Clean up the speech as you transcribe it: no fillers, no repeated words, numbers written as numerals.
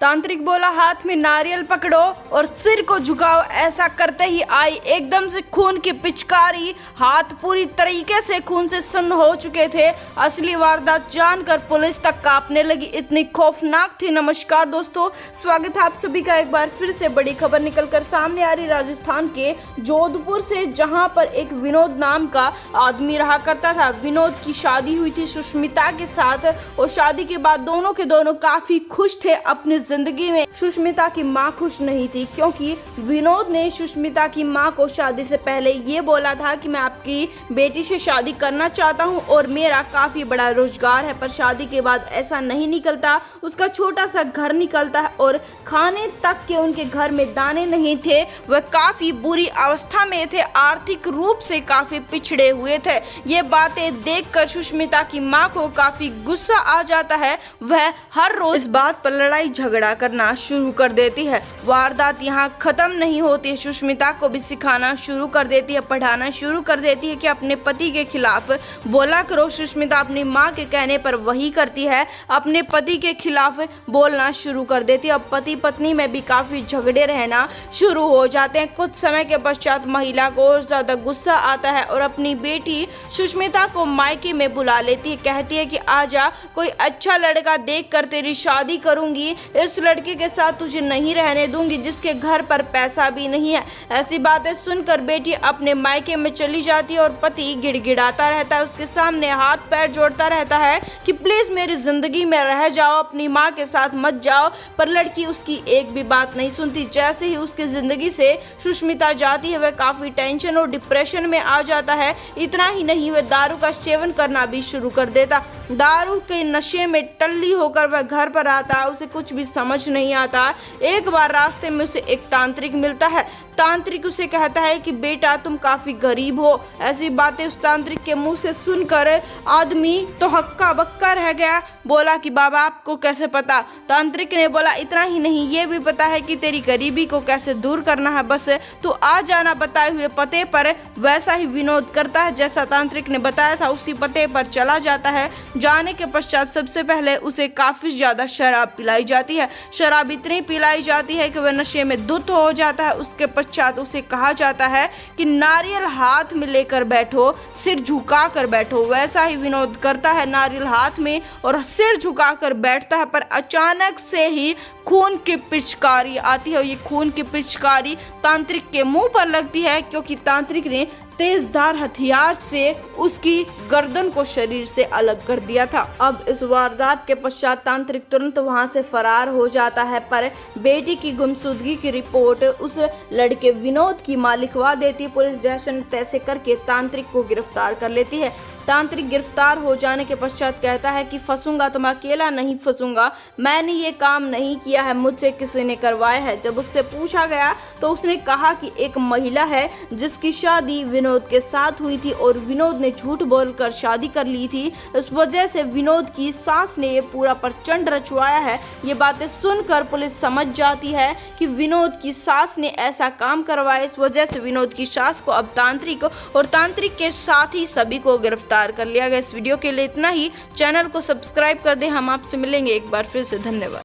तांत्रिक बोला, हाथ में नारियल पकड़ो और सिर को झुकाओ। ऐसा करते ही आई एकदम से खून की पिचकारी। हाथ पूरी तरीके से खून से सुन्न हो चुके थे। असली वारदात जानकर पुलिस तक कांपने लगी, इतनी खौफनाक थी। नमस्कार दोस्तों, स्वागत है आप सभी का एक बार फिर से बड़ी खबर निकलकर सामने आ रही राजस्थान के जोधपुर से, जहां पर एक विनोद नाम का आदमी रहा करता था। विनोद की शादी हुई थी सुष्मिता के साथ और शादी के बाद दोनों के दोनों काफी खुश थे अपनी जिंदगी में। सुष्मिता की मां खुश नहीं थी, क्योंकि विनोद ने सुष्मिता की मां को शादी से पहले ये बोला था कि मैं आपकी बेटी से शादी करना चाहता हूं और मेरा काफी बड़ा रोजगार है। पर शादी के बाद ऐसा नहीं निकलता, उसका छोटा सा घर निकलता है और खाने तक के उनके घर में दाने नहीं थे। वह काफी बुरी अवस्था में थे, आर्थिक रूप से काफी पिछड़े हुए थे। ये बातें देखकर सुष्मिता की मां को काफी गुस्सा आ जाता है। वह हर रोज इस बात पर लड़ाई झगड़ा करना शुरू कर देती है। वारदात यहाँ खत्म नहीं होती है, सुष्मिता को भी सिखाना शुरू कर देती है, पढ़ाना शुरू कर देती है कि अपने पति के खिलाफ बोला करो। सुष्मिता अपनी माँ के कहने पर वही करती है, अपने पति के खिलाफ बोलना शुरू कर देती है। अब पति पत्नी में भी काफी झगड़े रहना शुरू हो जाते हैं। कुछ समय के पश्चात महिला को और ज्यादा गुस्सा आता है और अपनी बेटी सुष्मिता को मायके में बुला लेती है। कहती है कि आजा, कोई अच्छा लड़का देख कर तेरी शादी करूंगी। इस लड़के के साथ तुझे नहीं रहने दूंगी जिसके घर पर पैसा भी नहीं है। ऐसी बातें सुनकर बेटी अपने मायके में चली जाती है और पति गिड़गिड़ाता रहता है, उसके सामने हाथ पैर जोड़ता रहता है कि प्लीज मेरी जिंदगी में रह जाओ, अपनी माँ के साथ मत जाओ। पर लड़की उसकी एक भी बात नहीं सुनती। जैसे ही उसकी जिंदगी से सुष्मिता जाती है, वह काफी टेंशन और डिप्रेशन में आ जाता है। इतना ही नहीं, वह दारू का सेवन करना भी शुरू कर देता। दारू के नशे में टल्ली होकर वह घर पर आता, उसे कुछ भी समझ नहीं आता। एक बार रास्ते में उसे एक तांत्रिक मिलता है। तांत्रिक उसे कहता है कि बेटा तुम काफी गरीब हो। ऐसी बातें उस तांत्रिक के मुंह से सुनकर आदमी तो हक्का बक्का रह गया। बोला कि बाबा आपको कैसे पता? तांत्रिक ने बोला, इतना ही नहीं, ये भी पता है कि तेरी गरीबी को कैसे दूर करना है, बस तू आ जाना बताए हुए पते पर। वैसा ही विनोद करता है, जैसा तांत्रिक ने बताया था उसी पते पर चला जाता है। जाने के पश्चात सबसे पहले उसे काफी ज्यादा शराब पिलाई जाती है। शराब इतनी पिलाई जाती है कि वह नशे में धुत हो जाता है। उसके पश्चात उसे कहा जाता है कि नारियल हाथ में लेकर बैठो, सिर झुका कर बैठो। वैसा ही विनोद करता है, नारियल हाथ में और सिर झुकाकर बैठता है। पर अचानक से ही खून की पिचकारी आती है। ये खून की पिचकारी तांत्रिक के मुंह पर लगती है, क्योंकि तांत्रिक ने तेजधार हथियार से उसकी गर्दन को शरीर से अलग कर दिया था। अब इस वारदात के पश्चात तांत्रिक तुरंत वहां से फरार हो जाता है। पर बेटी की गुमशुदगी की रिपोर्ट उस लड़के विनोद की मां लिखवा देती है। पुलिस जैसे तैसे करके तांत्रिक को गिरफ्तार कर लेती है। तांत्रिक गिरफ्तार हो जाने के पश्चात कहता है कि फंसूंगा तो मैं अकेला नहीं फंसूंगा, मैंने ये काम नहीं किया है, मुझसे किसी ने करवाया है। जब उससे पूछा गया तो उसने कहा कि एक महिला है जिसकी शादी विनोद के साथ हुई थी और विनोद ने झूठ बोलकर शादी कर ली थी। इस वजह से विनोद की सास ने ये पूरा प्रचंड रचवाया है। ये बातें सुनकर पुलिस समझ जाती है कि विनोद की सास ने ऐसा काम करवाया। इस वजह से विनोद की सास को अब तांत्रिक और तांत्रिक के साथ ही सभी को गिरफ्तार कर लिया गया। इस वीडियो के लिए इतना ही। चैनल को सब्सक्राइब कर दें। हम आपसे मिलेंगे एक बार फिर से। धन्यवाद।